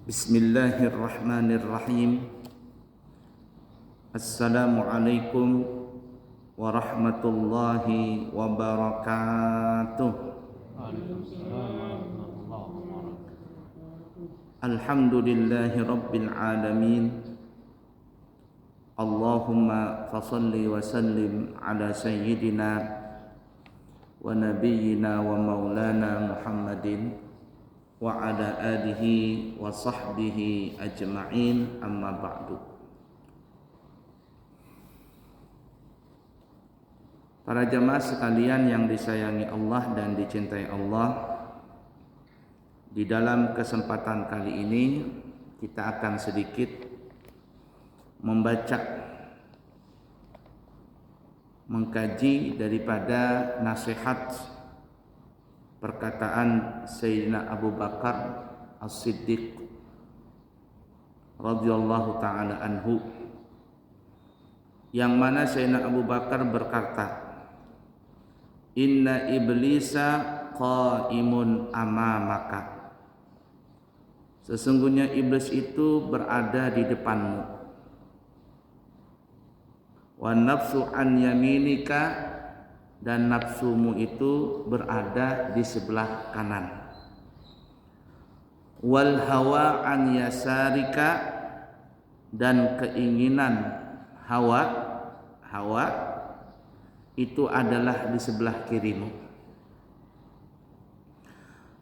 Bismillahirrahmanirrahim. Assalamualaikum warahmatullahi wabarakatuh. Alhamdulillahi rabbil alamin. Allahumma fasalli wa sallim ala sayyidina wa nabiyyina wa maulana Muhammadin wa ala alihi wa sahbihi ajma'in, amma ba'du. Para jamaah sekalian yang disayangi Allah dan dicintai Allah, di dalam kesempatan kali ini kita akan sedikit membaca, mengkaji daripada nasihat perkataan Sayyidina Abu Bakar As-Siddiq radhiyallahu ta'ala anhu, yang mana Sayyidina Abu Bakar berkata, "Inna iblisa qaimun amamaka." Sesungguhnya iblis itu berada di depanmu. Wa nafsu an yaminika, dan nafsumu itu berada di sebelah kanan. Wal hawa an yasarika, dan keinginan hawa itu adalah di sebelah kirimu.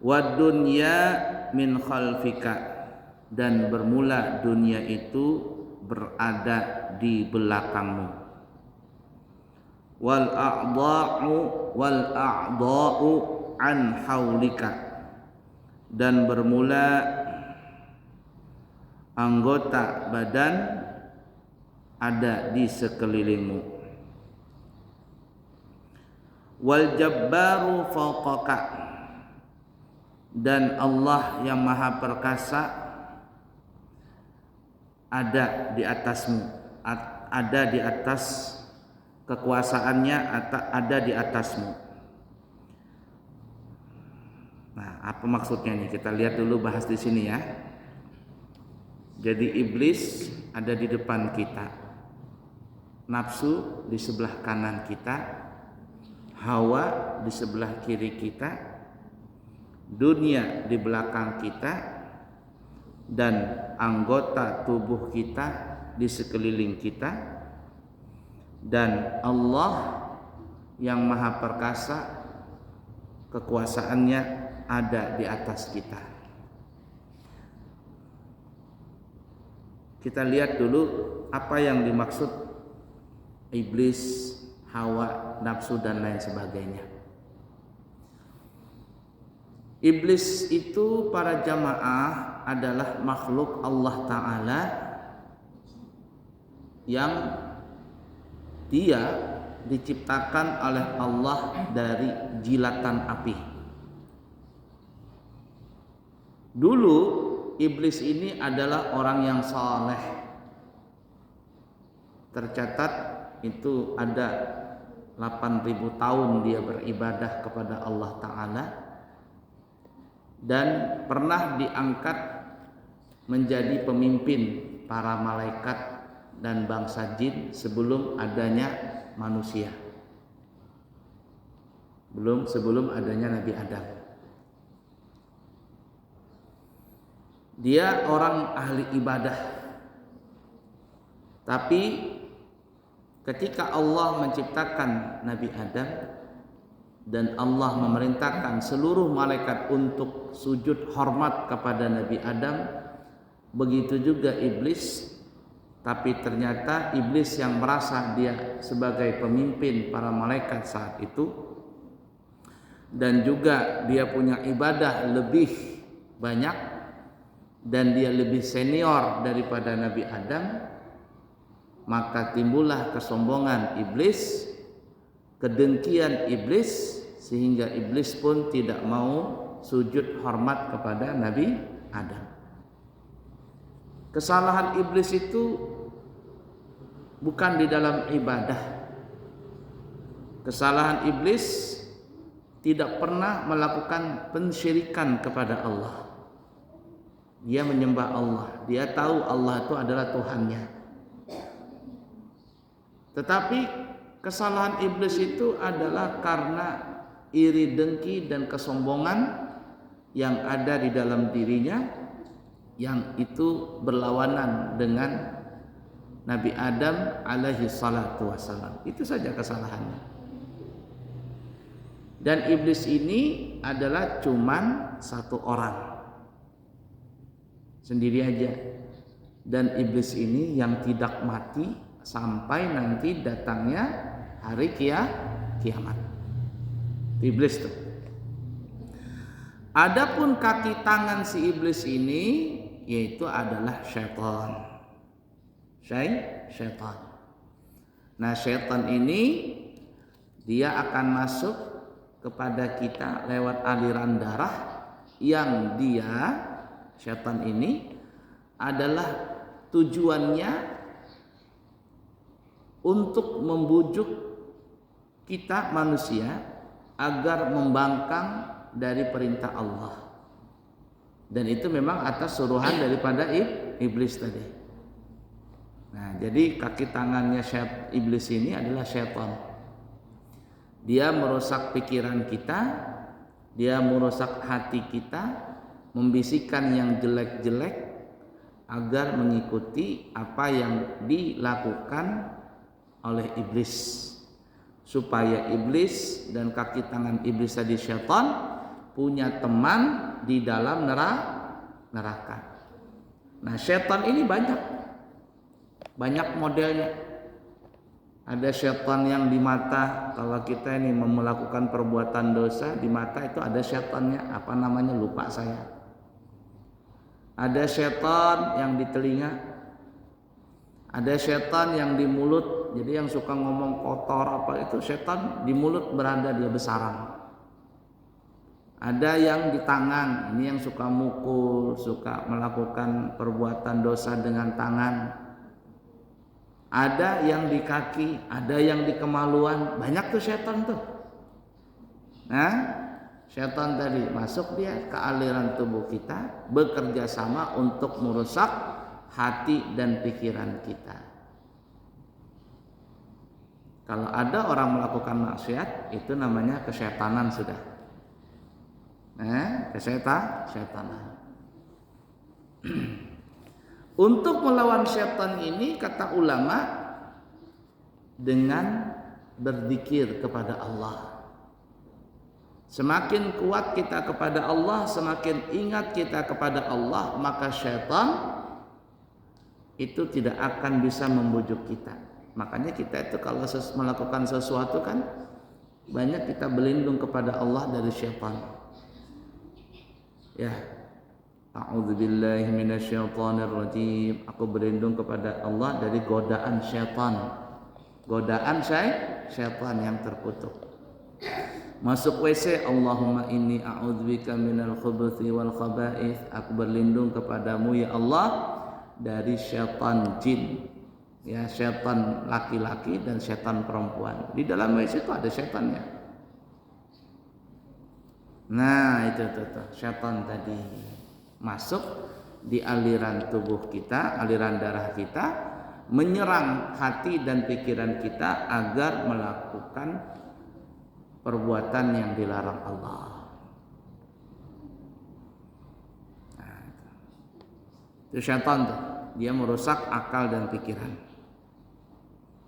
Wad dunya min khalfika, dan bermula dunia itu berada di belakangmu. Wal a'dha'u an haulika, dan bermula anggota badan ada di sekelilingmu. Wal jabbaru fawqaka, dan Allah yang maha perkasa ada di atasmu, ada di atas kekuasaannya, ada di atasmu. Nah, apa maksudnya nih? Kita lihat dulu, bahas di sini ya. Jadi iblis ada di depan kita, nafsu di sebelah kanan kita, hawa di sebelah kiri kita, dunia di belakang kita, dan anggota tubuh kita di sekeliling kita. Dan Allah yang maha perkasa, kekuasaannya ada di atas kita. Kita lihat dulu apa yang dimaksud iblis, hawa, nafsu, dan lain sebagainya. Iblis itu, para jamaah, adalah makhluk Allah Ta'ala yang dia diciptakan oleh Allah dari jilatan api. Dulu iblis ini adalah orang yang saleh. Tercatat itu ada 8.000 tahun dia beribadah kepada Allah Ta'ala, dan pernah diangkat menjadi pemimpin para malaikat dan bangsa jin sebelum adanya manusia, sebelum adanya Nabi Adam. Dia orang ahli ibadah, tapi ketika Allah menciptakan Nabi Adam dan Allah memerintahkan seluruh malaikat untuk sujud hormat kepada Nabi Adam, begitu juga iblis. Tapi ternyata iblis yang merasa dia sebagai pemimpin para malaikat saat itu, dan juga dia punya ibadah lebih banyak, dan dia lebih senior daripada Nabi Adam, maka timbullah kesombongan iblis, kedengkian iblis, sehingga iblis pun tidak mau sujud hormat kepada Nabi Adam. Kesalahan iblis itu bukan di dalam ibadah. Kesalahan iblis tidak pernah melakukan pensyirikan kepada Allah. Dia menyembah Allah, dia tahu Allah itu adalah Tuhannya. Tetapi kesalahan iblis itu adalah karena iri dengki dan kesombongan yang ada di dalam dirinya, yang itu berlawanan dengan Nabi Adam alaihi salatu wassalam. Itu saja kesalahannya. Dan iblis ini adalah cuman satu orang, sendiri aja. Dan iblis ini yang tidak mati sampai nanti datangnya hari kiamat. Iblis tuh. Adapun kaki tangan si iblis ini yaitu adalah syaitan. Syaitan. Nah, syaitan ini dia akan masuk kepada kita lewat aliran darah yang dia, syaitan ini adalah tujuannya untuk membujuk kita manusia agar membangkang dari perintah Allah. Dan itu memang atas suruhan daripada iblis tadi. Nah, jadi kaki tangannya iblis ini adalah syaitan. Dia merusak pikiran kita, dia merusak hati kita, membisikkan yang jelek-jelek agar mengikuti apa yang dilakukan oleh iblis, supaya iblis dan kaki tangan iblis tadi syaitan punya teman di dalam neraka. Nah, syaitan ini banyak modelnya. Ada syaitan yang di mata, kalau kita ini melakukan perbuatan dosa, di mata itu ada syaitannya, apa namanya lupa saya. Ada syaitan yang di telinga, ada syaitan yang di mulut. Jadi yang suka ngomong kotor apa itu syaitan di mulut berada, dia bersarang. Ada yang di tangan, ini yang suka mukul, suka melakukan perbuatan dosa dengan tangan. Ada yang di kaki, ada yang di kemaluan, banyak tuh syaitan tuh. Nah, syaitan tadi masuk dia ke aliran tubuh kita, bekerja sama untuk merusak hati dan pikiran kita. Kalau ada orang melakukan maksiat, itu namanya kesyaitanan sudah. Kesyaitanan. Untuk melawan syaitan ini, kata ulama, dengan berzikir kepada Allah. Semakin kuat kita kepada Allah, semakin ingat kita kepada Allah, maka syaitan itu tidak akan bisa membujuk kita. Makanya kita itu kalau melakukan sesuatu kan banyak kita berlindung kepada Allah dari syaitan. Ya, a'udzubillahi minasyaitonirrajim. Aku berlindung kepada Allah dari godaan syaitan. Godaan syaitan yang terkutuk. Masuk WC, Allahumma inni a'udzubika minal khubuthi wal khaba'ith. Aku berlindung kepadamu ya Allah dari syaitan jin. Ya, syaitan laki-laki dan syaitan perempuan. Di dalam WC itu ada syaitannya. Nah, itu tuh syaitan tadi masuk di aliran tubuh kita, aliran darah kita, menyerang hati dan pikiran kita agar melakukan perbuatan yang dilarang Allah. Nah, itu syaitan tuh, dia merusak akal dan pikiran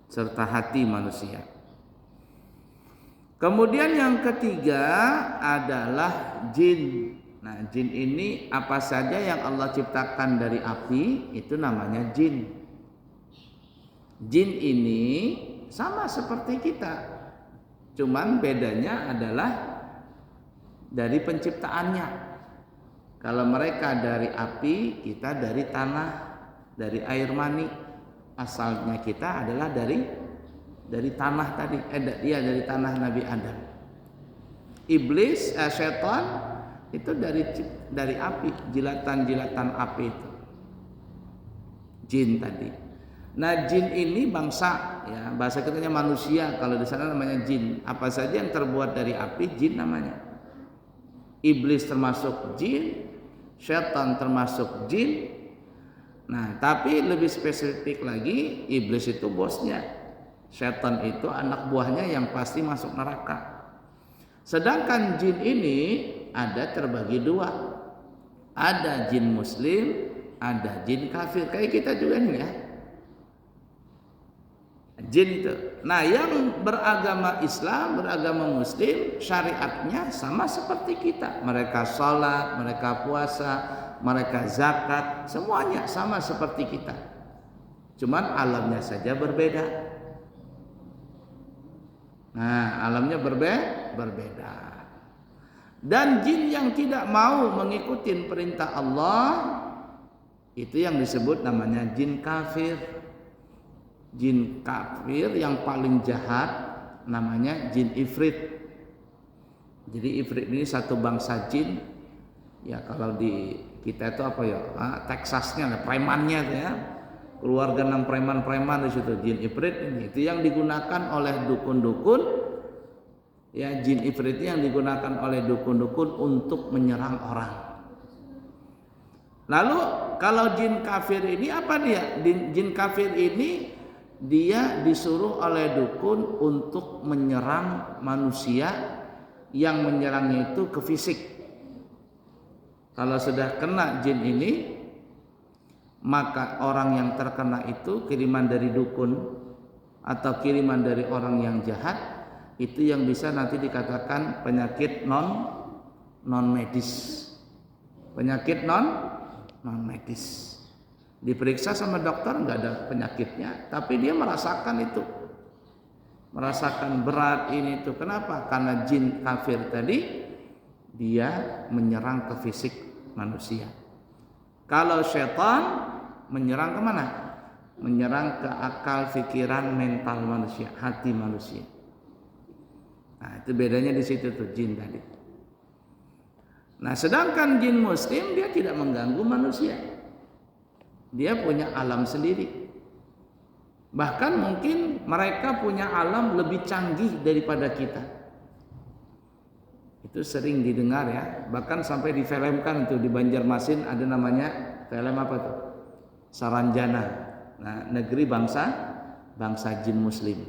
serta hati manusia. Kemudian yang ketiga adalah jin. Nah, jin ini apa saja yang Allah ciptakan dari api itu namanya jin. Jin ini sama seperti kita, cuman bedanya adalah dari penciptaannya. Kalau mereka dari api, kita dari tanah, dari air mani. Asalnya kita adalah dari tanah tadi, dia dari tanah Nabi Adam. Iblis, syaitan itu dari api, jilatan-jilatan api itu. Jin tadi. Nah, jin ini bangsa, ya bahasa kitanya manusia. Kalau di sana namanya jin. Apa saja yang terbuat dari api, jin namanya. Iblis termasuk jin, syaitan termasuk jin. Nah, tapi lebih spesifik lagi, iblis itu bosnya. Syaitan itu anak buahnya yang pasti masuk neraka. Sedangkan jin ini ada terbagi dua. Ada jin muslim, ada jin kafir. Kayak kita juga nih ya. Jin itu. Nah, yang beragama Islam, beragama Muslim, syariatnya sama seperti kita. Mereka sholat, mereka puasa, mereka zakat, semuanya sama seperti kita. Cuman alamnya saja berbeda. Nah, alamnya berbeda. Dan jin yang tidak mau mengikuti perintah Allah, itu yang disebut namanya jin kafir. Jin kafir yang paling jahat namanya jin ifrit. Jadi ifrit ini satu bangsa jin. Ya kalau di kita itu apa ya? Texasnya, premannya ya. Keluarga 6 preman-preman di situ jin ifrit ini. Itu yang digunakan oleh dukun-dukun. Ya, jin ifrit yang digunakan oleh dukun-dukun untuk menyerang orang. Lalu kalau jin kafir ini apa dia? Jin kafir ini dia disuruh oleh dukun untuk menyerang manusia, yang menyerangnya itu ke fisik. Kalau sudah kena jin ini, maka orang yang terkena itu kiriman dari dukun atau kiriman dari orang yang jahat, itu yang bisa nanti dikatakan penyakit non medis. Penyakit non medis. Diperiksa sama dokter nggak ada penyakitnya, tapi dia merasakan itu, merasakan berat ini itu. Kenapa? Karena jin kafir tadi dia menyerang ke fisik manusia. Kalau setan menyerang kemana? Menyerang ke akal, pikiran, mental manusia, hati manusia. Nah, itu bedanya di situ tuh jin tadi. Nah, sedangkan jin muslim dia tidak mengganggu manusia. Dia punya alam sendiri. Bahkan mungkin mereka punya alam lebih canggih daripada kita. Itu sering didengar ya. Bahkan sampai difilmkan itu di Banjarmasin ada namanya film apa tuh? Saranjana. Nah, negeri bangsa jin muslim.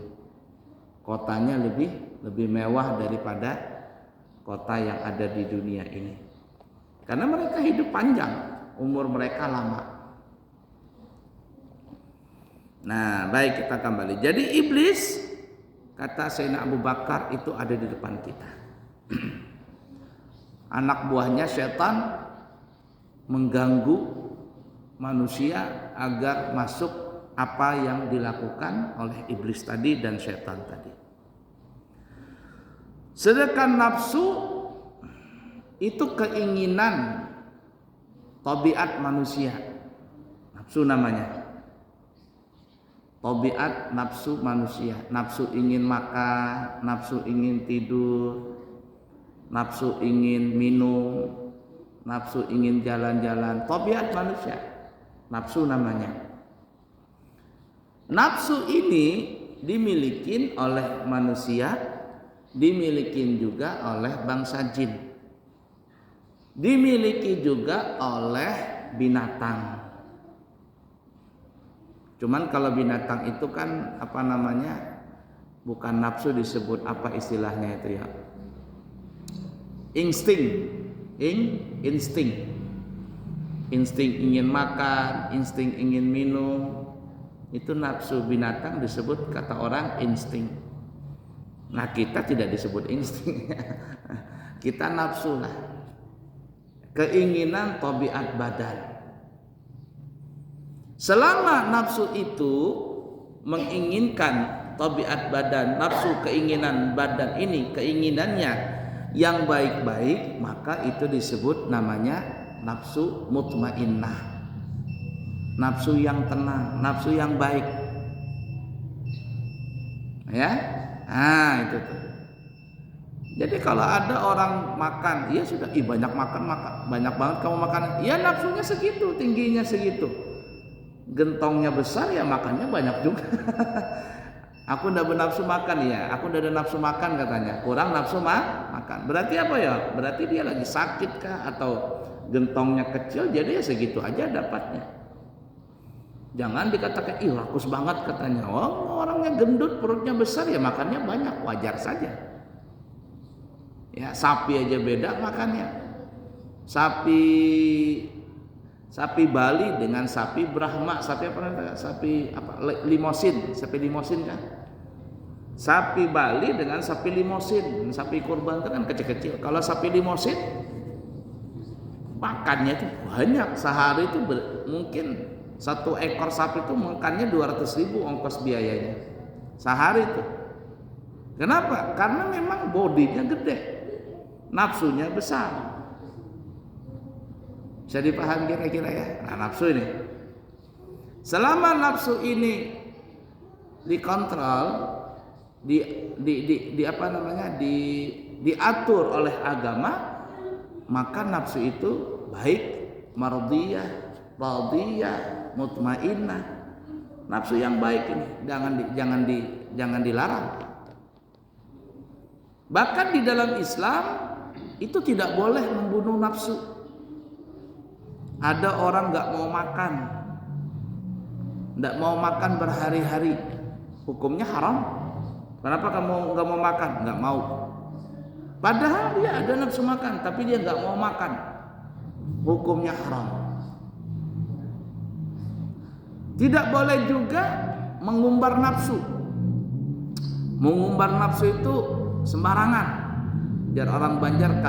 Kotanya lebih mewah daripada kota yang ada di dunia ini. Karena mereka hidup panjang, umur mereka lama. Nah, baik, kita kembali. Jadi iblis, kata Sayyidina Abu Bakar, itu ada di depan kita. Anak buahnya setan mengganggu manusia agar masuk apa yang dilakukan oleh iblis tadi dan setan tadi. Sedangkan nafsu itu keinginan tabiat manusia. Nafsu namanya. Tabiat nafsu manusia. Nafsu ingin makan, nafsu ingin tidur, nafsu ingin minum, nafsu ingin jalan-jalan. Tabiat manusia. Nafsu namanya. Nafsu ini dimiliki oleh manusia, dimiliki juga oleh bangsa jin, dimiliki juga oleh binatang. Cuman kalau binatang itu kan apa namanya, bukan nafsu, disebut apa istilahnya itu ya, insting ingin makan, insting ingin minum, itu nafsu. Binatang disebut kata orang insting. Nah, kita tidak disebut insting. Kita nafsu lah, keinginan tabiat badan. Selama nafsu itu menginginkan tabiat badan, nafsu keinginan badan ini, keinginannya yang baik-baik, maka itu disebut namanya nafsu mutmainnah. Nafsu yang tenang, nafsu yang baik. Ya? Nah, itu tuh. Jadi kalau ada orang makan, ya sudah, banyak makan, banyak banget kamu makan. Ya nafsunya segitu, tingginya segitu. Gentongnya besar, ya makannya banyak juga. Aku udah bernafsu makan, ya aku udah ada nafsu makan katanya, kurang nafsu makan. Berarti apa ya? Berarti dia lagi sakit kah, atau gentongnya kecil, jadi ya segitu aja dapatnya. Jangan dikatakan ih rakus banget katanya. Oh, orangnya gendut, perutnya besar ya makannya banyak, wajar saja. Ya, sapi aja beda makannya. Sapi Bali dengan sapi Brahma, sapi limosin, sapi limosin kan? Sapi Bali dengan sapi limosin, sapi kurban itu kan kecil-kecil. Kalau sapi limosin makannya itu banyak, sehari itu mungkin satu ekor sapi itu makannya 200.000 ongkos biayanya sehari itu. Kenapa? Karena memang bodinya gede, nafsunya besar. Bisa dipahami kira-kira ya? Nah, nafsu ini. Selama nafsu ini dikontrol, diatur oleh agama, maka nafsu itu baik, mardiyah, radiyah, mutmainnah. Nafsu yang baik ini jangan dilarang. Bahkan di dalam Islam itu tidak boleh membunuh nafsu. Ada orang nggak mau makan berhari-hari, hukumnya haram. Kenapa kamu nggak mau makan? Nggak mau. Padahal dia ada nafsu makan, tapi dia nggak mau makan, hukumnya haram. Tidak boleh juga mengumbar nafsu. Mengumbar nafsu itu sembarangan. Biar orang Banjar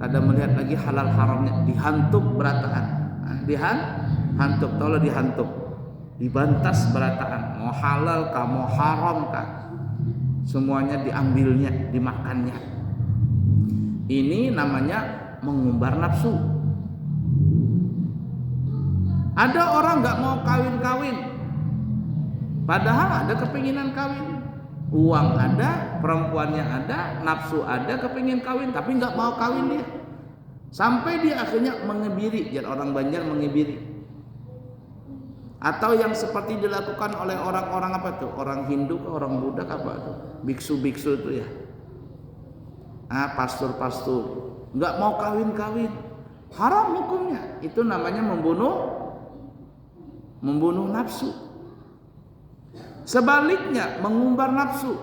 kada melihat lagi halal haramnya, dihantuk berataan. Dihantuk, tolong dihantuk, dibantas berataan. Mau halal kah, mau haram kah, semuanya diambilnya, dimakannya. Ini namanya mengumbar nafsu. Ada orang nggak mau kawin, padahal ada kepinginan kawin. Uang ada, perempuannya ada, nafsu ada, kepingin kawin, tapi nggak mau kawin dia. Sampai dia akhirnya mengebiri, jadi orang Banjar mengebiri. Atau yang seperti dilakukan oleh orang-orang apa tuh? Orang Hindu, orang Buddha apa tuh? Biksu-biksu itu ya. Pastor-pastor nggak mau kawin, haram hukumnya. Itu namanya membunuh nafsu. Sebaliknya mengumbar nafsu,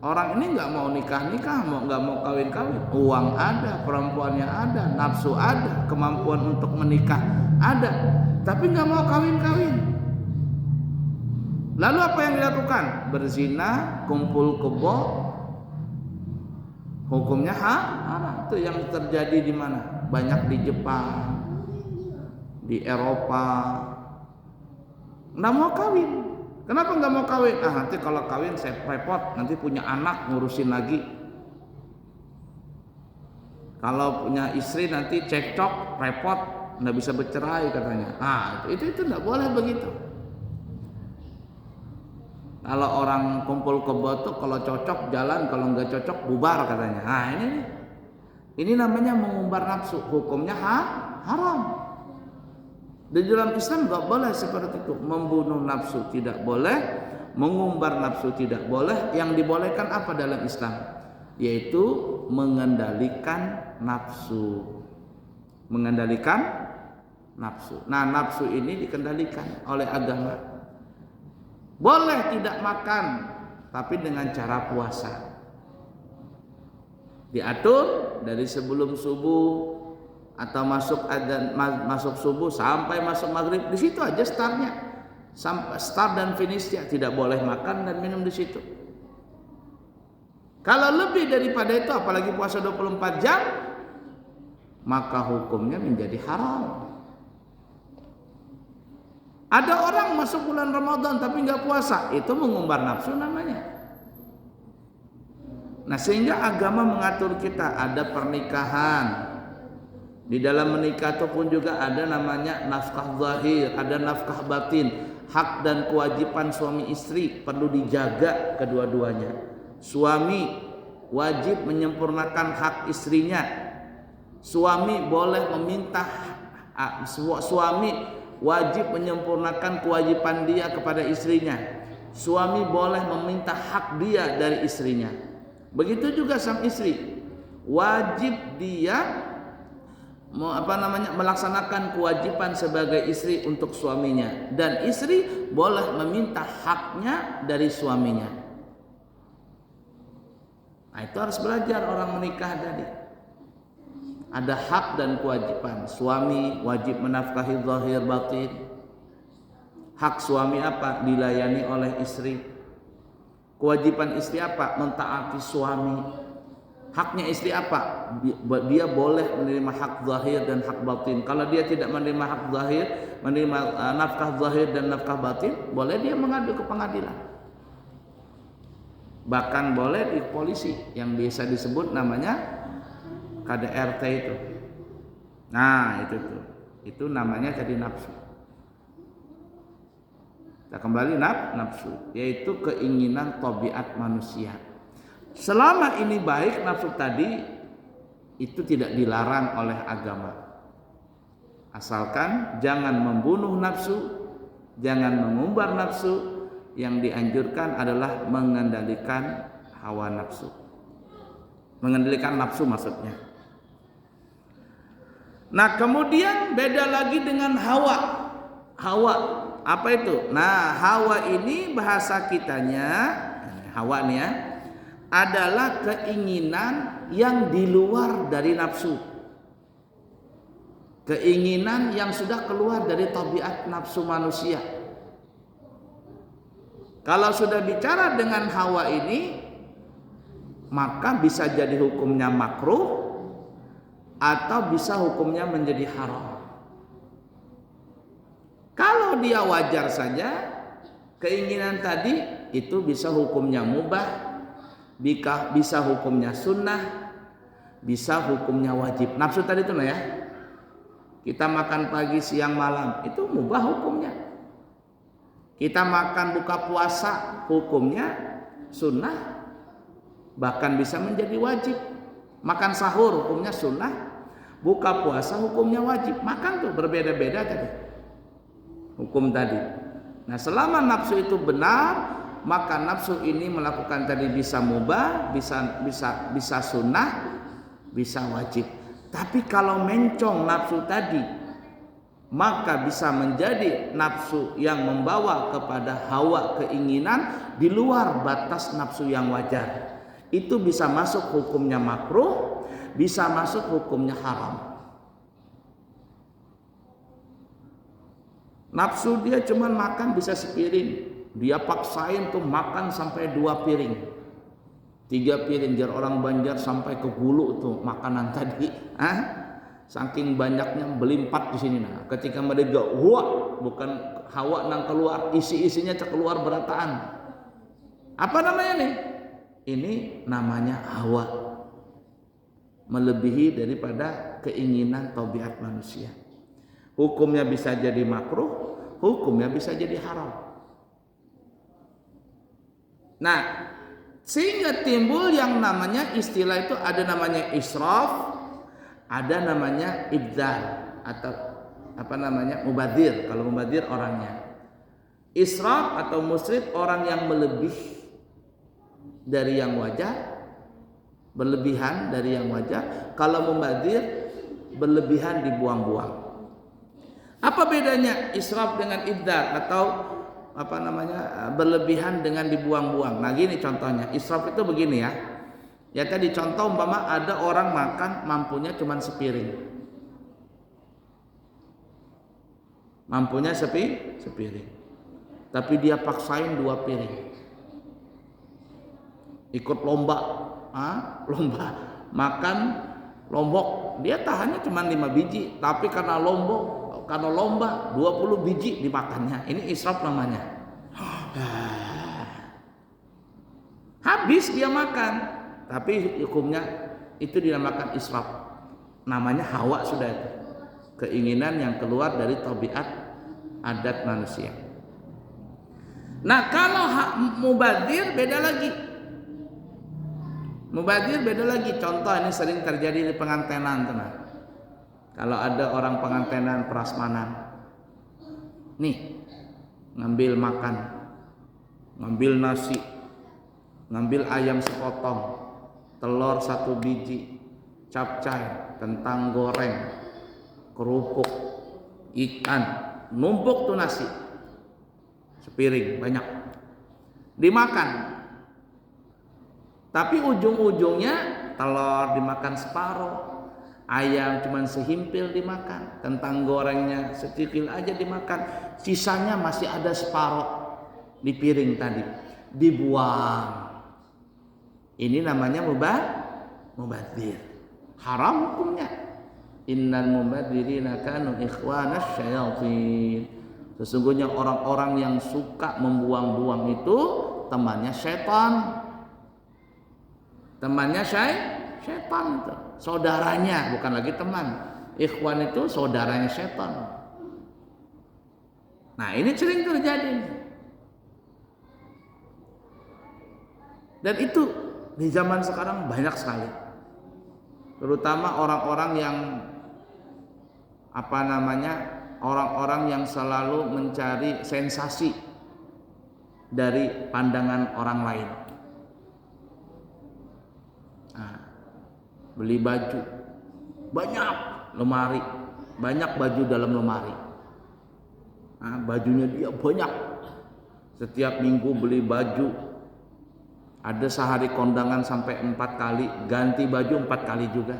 orang ini nggak mau nikah, nggak mau kawin, uang ada, perempuannya ada, nafsu ada, kemampuan untuk menikah ada, tapi nggak mau kawin. Lalu apa yang dilakukan? Berzina, kumpul kebo, hukumnya haram. Itu yang terjadi di mana? Banyak di Jepang, di Eropa, nggak mau kawin. Kenapa nggak mau kawin? Nanti kalau kawin saya repot, nanti punya anak ngurusin lagi. Kalau punya istri nanti cekcok, repot, nggak bisa bercerai katanya. Itu nggak boleh begitu. Kalau orang kumpul kebo tuh kalau cocok jalan, kalau nggak cocok bubar katanya. Ini namanya mengumbar nafsu, hukumnya haram. Di dalam Islam nggak boleh seperti itu. Membunuh nafsu tidak boleh, mengumbar nafsu tidak boleh. Yang dibolehkan apa dalam Islam? Yaitu mengendalikan nafsu. Mengendalikan nafsu. Nah, nafsu ini dikendalikan oleh agama. Boleh tidak makan, tapi dengan cara puasa. Diatur dari sebelum subuh atau masuk subuh sampai masuk maghrib, di situ aja startnya, sampai start dan finishnya. Tidak boleh makan dan minum di situ. Kalau lebih daripada itu, apalagi puasa 24 jam, maka hukumnya menjadi haram. Ada orang masuk bulan Ramadan tapi nggak puasa, itu mengumbar nafsu namanya. Nah, sehingga agama mengatur kita, ada pernikahan. Di dalam menikah itu pun juga ada namanya nafkah zahir, ada nafkah batin. Hak dan kewajiban suami istri perlu dijaga kedua-duanya. Suami wajib menyempurnakan hak istrinya. Suami boleh meminta, suami wajib menyempurnakan kewajiban dia kepada istrinya. Suami boleh meminta hak dia dari istrinya. Begitu juga sang istri, wajib dia melaksanakan kewajiban sebagai istri untuk suaminya, dan istri boleh meminta haknya dari suaminya. Nah, itu harus belajar orang menikah tadi. Ada hak dan kewajiban. Suami wajib menafkahi zahir batin. Hak suami apa? Dilayani oleh istri. Kewajiban istri apa? Mentaati suami. Haknya istri apa? Dia boleh menerima hak zahir dan hak batin. Kalau dia tidak menerima hak zahir, menerima nafkah zahir dan nafkah batin, boleh dia mengadu ke pengadilan. Bahkan boleh di polisi yang biasa disebut namanya KDRT itu. Nah, itu tuh. Itu namanya tadi nafsu. Kita kembali nafsu, yaitu keinginan tabiat manusia. Selama ini baik nafsu tadi itu tidak dilarang oleh agama. Asalkan jangan membunuh nafsu, jangan mengumbar nafsu. Yang dianjurkan adalah mengendalikan hawa nafsu. Mengendalikan nafsu maksudnya. Nah, kemudian beda lagi dengan hawa. Hawa apa itu? Nah, hawa ini bahasa kitanya, hawa nih ya, adalah keinginan yang di luar dari nafsu. Keinginan yang sudah keluar dari tabiat nafsu manusia. Kalau sudah bicara dengan hawa ini, maka bisa jadi hukumnya makruh atau bisa hukumnya menjadi haram. Kalau dia wajar saja, keinginan tadi itu bisa hukumnya mubah, bisa hukumnya sunnah, bisa hukumnya wajib. Nafsu tadi itu ya, kita makan pagi, siang, malam, itu mubah hukumnya. Kita makan buka puasa, hukumnya sunnah, bahkan bisa menjadi wajib. Makan sahur hukumnya sunnah, buka puasa hukumnya wajib. Makan tuh berbeda-beda tadi hukum tadi. Nah, selama nafsu itu benar, maka nafsu ini melakukan tadi bisa mubah, bisa sunnah, bisa wajib. Tapi kalau mencong nafsu tadi, maka bisa menjadi nafsu yang membawa kepada hawa keinginan di luar batas nafsu yang wajar. Itu bisa masuk hukumnya makruh, bisa masuk hukumnya haram. Nafsu dia cuman makan bisa sepiring, dia paksain tuh makan sampai 2 piring, 3 piring, jar orang Banjar sampai ke gulu tuh makanan tadi. Saking banyaknya belimpat di sini. Nah, ketika mereka bukan hawa nang keluar, isi-isinya keluar berataan. Apa namanya nih? Ini namanya hawa, melebihi daripada keinginan tabiat manusia. Hukumnya bisa jadi makruh, hukumnya bisa jadi haram. Nah, sehingga timbul yang namanya istilah itu, ada namanya israf, ada namanya ibdal, atau apa namanya mubadir. Kalau mubadir orangnya, israf atau musrif orang yang melebih dari yang wajar, berlebihan dari yang wajar. Kalau mubadir berlebihan dibuang-buang. Apa bedanya israf dengan ibdal atau apa namanya berlebihan dengan dibuang-buang? Nah, gini contohnya, israf itu begini ya. Ya tadi contoh umpama ada orang makan mampunya cuma sepiring. Mampunya sepiring. Tapi dia paksain 2 piring. Ikut lomba, lomba makan lombok, dia tahannya cuma 5 biji, tapi karena lomba 20 biji dimakannya. Ini israf namanya. Habis dia makan. Tapi hukumnya itu dinamakan israf. Namanya hawa sudah itu. Keinginan yang keluar dari tabiat adat manusia. Nah, kalau mubadir beda lagi. Mubadir beda lagi. Contoh ini sering terjadi di pengantenan, teman. Kalau ada orang pengantenan prasmanan, nih ngambil makan, ngambil nasi, ngambil ayam sepotong, telur 1 biji, capcay, kentang goreng, kerupuk, ikan, numpuk tuh nasi, sepiring banyak, dimakan. Tapi ujung-ujungnya telur dimakan separuh, ayam cuman sehimpil dimakan, kentang gorengnya secikil aja dimakan, sisanya masih ada separuh di piring tadi, dibuang. Ini namanya mubadzir. Haram hukumnya. Innal mubadzirina kanu ikhwanas syayatin. Sesungguhnya orang-orang yang suka membuang-buang itu temannya setan. Temannya setan itu. Saudaranya, bukan lagi teman. Ikhwan itu saudaranya setan. Nah, ini sering terjadi. Dan itu di zaman sekarang banyak sekali, terutama orang-orang yang orang-orang yang selalu mencari sensasi dari pandangan orang lain. Nah, beli baju banyak, lemari banyak, baju dalam lemari. Nah, bajunya dia banyak, setiap minggu beli baju. Ada sehari kondangan sampai 4 kali, ganti baju 4 kali juga.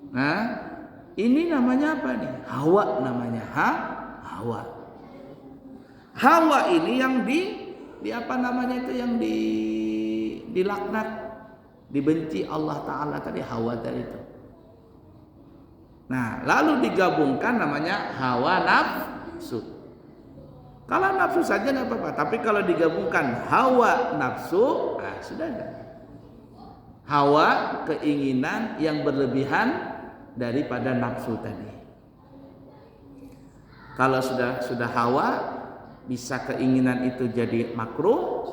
Nah, ini namanya apa nih? Hawa namanya. Hawa. Hawa ini yang di apa namanya itu, yang dilaknat, dibenci Allah Ta'ala tadi, hawa tadi itu. Nah, lalu digabungkan namanya hawa nafsu. Kalau nafsu saja tidak apa-apa, tapi kalau digabungkan hawa nafsu, sudah ada. Hawa, keinginan yang berlebihan daripada nafsu tadi. Kalau sudah hawa, bisa keinginan itu jadi makruh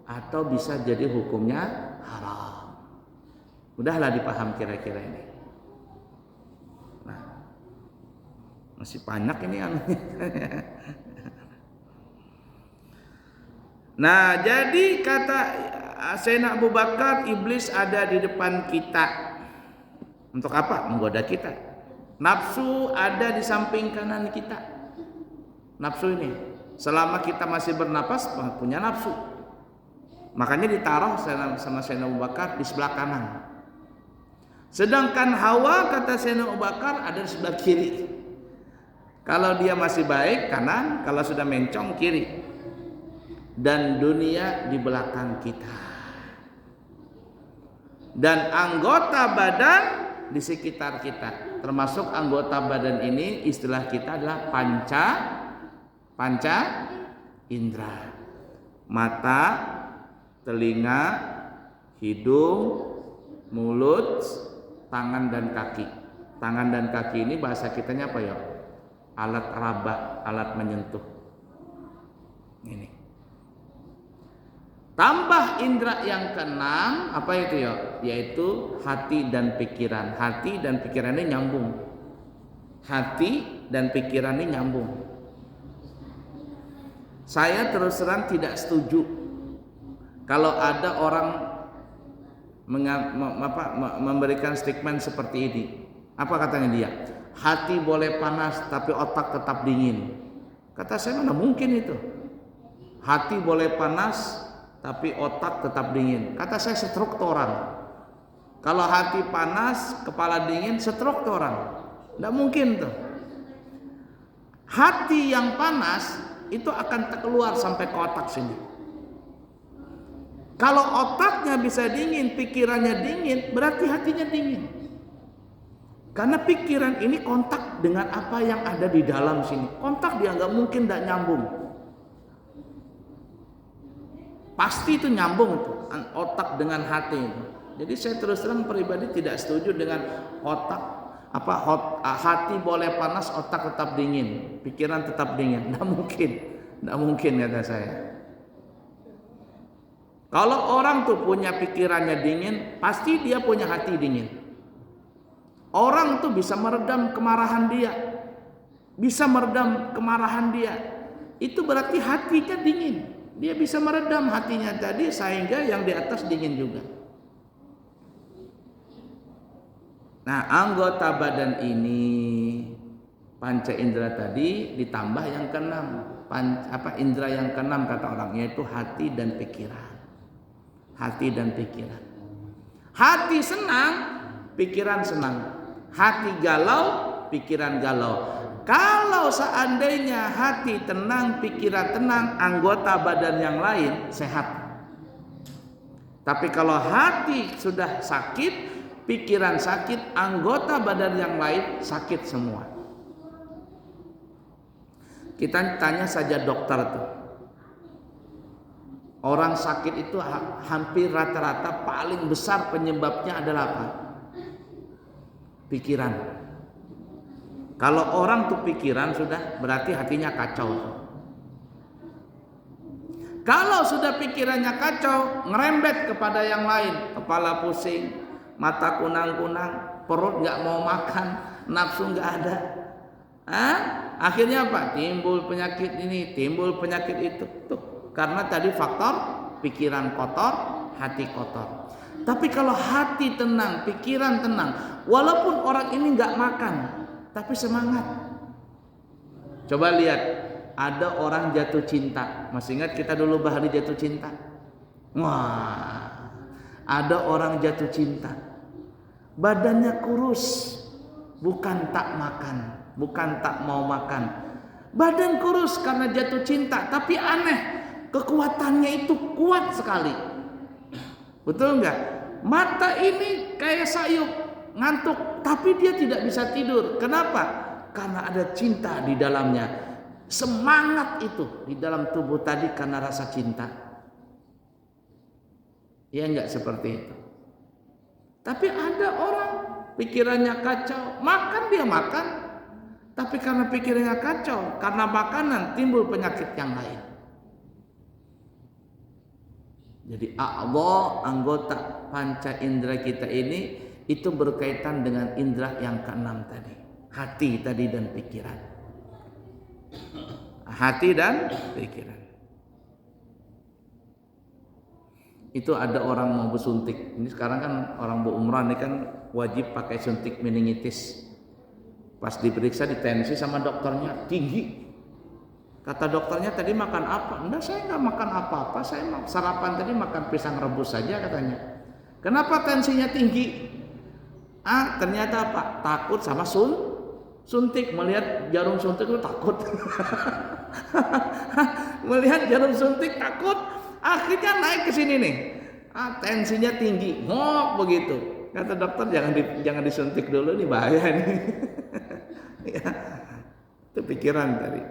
atau bisa jadi hukumnya haram. Udahlah dipaham kira-kira ini. Nah, masih banyak ini anunya. Nah, jadi kata Sayyidina Abu Bakar, iblis ada di depan kita. Untuk apa? Menggoda kita. Nafsu ada di samping kanan kita. Nafsu ini, selama kita masih bernapas, punya nafsu. Makanya ditaruh sama Sayyidina Abu Bakar di sebelah kanan. Sedangkan hawa, kata Sayyidina Abu Bakar, ada di sebelah kiri. Kalau dia masih baik, kanan. Kalau sudah mencong, kiri. Dan dunia di belakang kita, dan anggota badan di sekitar kita, termasuk anggota badan ini istilah kita adalah panca indera: mata, telinga, hidung, mulut, tangan dan kaki. Tangan dan kaki ini bahasa kitanya apa ya? Alat raba, alat menyentuh. Ini. Tambah indera yang keenam, apa itu ya? Yaitu hati dan pikiran. Hati dan pikiran ini nyambung. Hati dan pikiran ini nyambung. Saya terus terang tidak setuju kalau ada orang memberikan statement seperti ini. Apa katanya dia? Hati boleh panas tapi otak tetap dingin. Kata saya, mana mungkin itu? Hati boleh panas tapi otak tetap dingin. Kata saya, stroke tuh orang. Kalau hati panas, kepala dingin, stroke tuh orang. Tidak mungkin tuh. Hati yang panas itu akan keluar sampai ke otak sini. Kalau otaknya bisa dingin, pikirannya dingin, berarti hatinya dingin. Karena pikiran ini kontak dengan apa yang ada di dalam sini. Kontak dia nggak mungkin tidak nyambung. Pasti itu nyambung itu, otak dengan hati itu. Jadi saya terus terang pribadi tidak setuju dengan hati boleh panas, otak tetap dingin, pikiran tetap dingin. Tidak mungkin kata saya. Kalau orang tuh punya pikirannya dingin, pasti dia punya hati dingin. Orang tuh bisa meredam kemarahan dia, itu berarti hatinya dingin. Dia bisa meredam hatinya tadi sehingga yang di atas dingin juga. Nah, anggota badan ini panca indera tadi ditambah yang keenam. Indera yang keenam kata orang, yaitu hati dan pikiran. Hati dan pikiran. Hati senang, pikiran senang. Hati galau, pikiran galau. Kalau seandainya hati tenang, pikiran tenang, anggota badan yang lain sehat. Tapi kalau hati sudah sakit, pikiran sakit, anggota badan yang lain sakit semua. Kita tanya saja dokter tuh. Orang sakit itu hampir rata-rata paling besar penyebabnya adalah apa? Pikiran. Kalau orang tuh pikiran sudah berarti hatinya kacau. Kalau sudah pikirannya kacau, ngerembet kepada yang lain, kepala pusing, mata kunang-kunang, perut nggak mau makan, nafsu nggak ada. Akhirnya apa? Timbul penyakit ini, timbul penyakit itu. Tuh, karena tadi faktor pikiran kotor, hati kotor. Tapi kalau hati tenang, pikiran tenang, walaupun orang ini nggak makan, tapi semangat. Coba lihat, ada orang jatuh cinta. Masih ingat kita dulu bahari jatuh cinta? Wah, ada orang jatuh cinta. Badannya kurus, bukan tak makan, bukan tak mau makan. Badan kurus karena jatuh cinta, tapi aneh, kekuatannya itu kuat sekali. Betul enggak? Mata ini kayak sayup, ngantuk, tapi dia tidak bisa tidur. Kenapa? Karena ada cinta di dalamnya. Semangat itu di dalam tubuh tadi karena rasa cinta. Ya enggak seperti itu. Tapi ada orang pikirannya kacau, makan dia makan, tapi karena pikirannya kacau, karena makanan timbul penyakit yang lain. Jadi anggota panca indera kita ini itu berkaitan dengan indera yang keenam tadi, hati tadi dan pikiran. Hati dan pikiran. Itu ada orang mau bersuntik. Ini sekarang kan orang berumrah ini kan wajib pakai suntik meningitis. Pas diperiksa ditensi sama dokternya tinggi. Kata dokternya tadi makan apa? Enggak, saya nggak makan apa-apa. Saya sarapan tadi makan pisang rebus saja katanya. Kenapa tensinya tinggi? Ternyata apa? Takut sama suntik. Melihat jarum suntik itu takut. Melihat jarum suntik takut. Akhirnya naik ke sini nih. Tensinya tinggi. Begitu. Kata dokter jangan disuntik dulu, nih bahaya nih. Ya, itu pikiran tadi.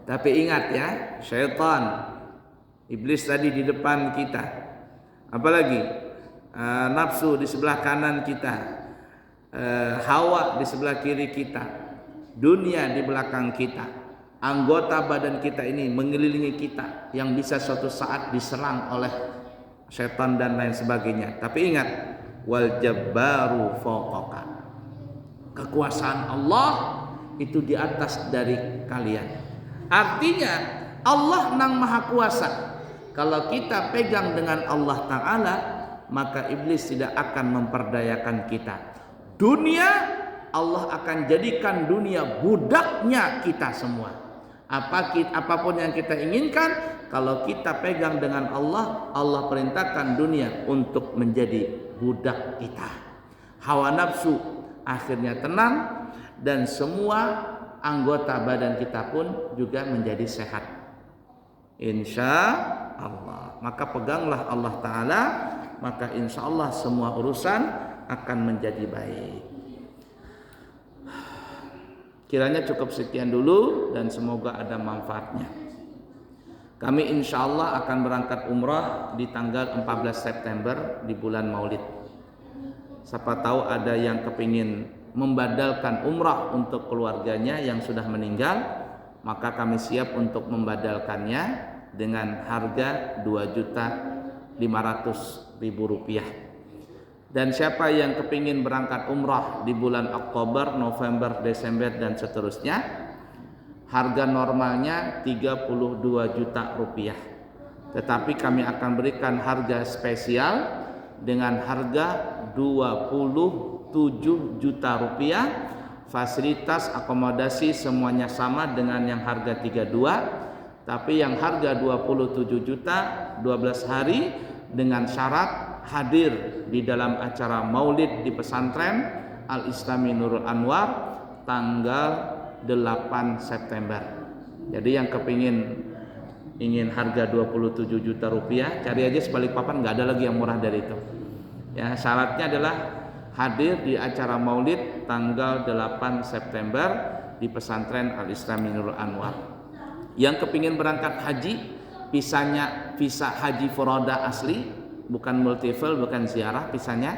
Tapi ingat ya, syaitan, iblis tadi di depan kita. Apalagi nafsu di sebelah kanan kita, hawa di sebelah kiri kita, dunia di belakang kita, anggota badan kita ini mengelilingi kita yang bisa suatu saat diserang oleh syaitan dan lain sebagainya. Tapi ingat, wal jabbaru fawqaka. Kekuasaan Allah itu di atas dari kalian. Artinya Allah nang maha kuasa. Kalau kita pegang dengan Allah Ta'ala, maka iblis tidak akan memperdayakan kita. Dunia, Allah akan jadikan dunia budaknya kita semua. Apapun yang kita inginkan, kalau kita pegang dengan Allah, Allah perintahkan dunia untuk menjadi budak kita. Hawa nafsu akhirnya tenang, dan semua anggota badan kita pun juga menjadi sehat, insya Allah. Maka peganglah Allah Ta'ala, maka insya Allah semua urusan akan menjadi baik. Kiranya cukup sekian dulu dan semoga ada manfaatnya. Kami insya Allah akan berangkat umrah di tanggal 14 September di bulan Maulid. Siapa tahu ada yang kepingin membadalkan umrah untuk keluarganya yang sudah meninggal, maka kami siap untuk membadalkannya dengan harga Rp2.500.000. Dan siapa yang kepingin berangkat umrah di bulan Oktober, November, Desember dan seterusnya, harga normalnya Rp32 juta. Tetapi kami akan berikan harga spesial dengan harga 27 juta rupiah. Fasilitas akomodasi semuanya sama dengan yang harga 32, tapi yang harga 27 juta 12 hari dengan syarat hadir di dalam acara maulid di pesantren Al-Islami Nurul Anwar tanggal 8 September. Jadi yang ingin harga 27 juta rupiah, cari aja sebalik papan, nggak ada lagi yang murah dari itu. Ya, syaratnya adalah hadir di acara maulid tanggal 8 September di pesantren Al-Islami Nurul Anwar. Yang kepingin berangkat haji, visa haji furoda asli, bukan multiple, bukan ziarah, visanya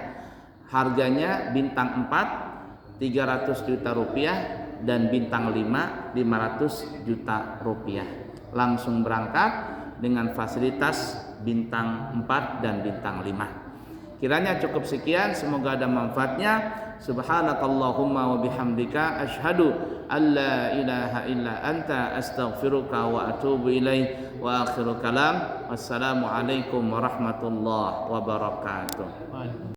harganya bintang 4 300 juta rupiah dan bintang 5 500 juta rupiah. Langsung berangkat dengan fasilitas bintang 4 dan bintang 5. Kiranya cukup sekian, semoga ada manfaatnya. Subhanakallahumma wa bihamdika asyhadu an la ilaha illa anta astaghfiruka wa atubu ilaih. Wa akhiru kalam, wassalamu alaikum warahmatullahi wabarakatuh.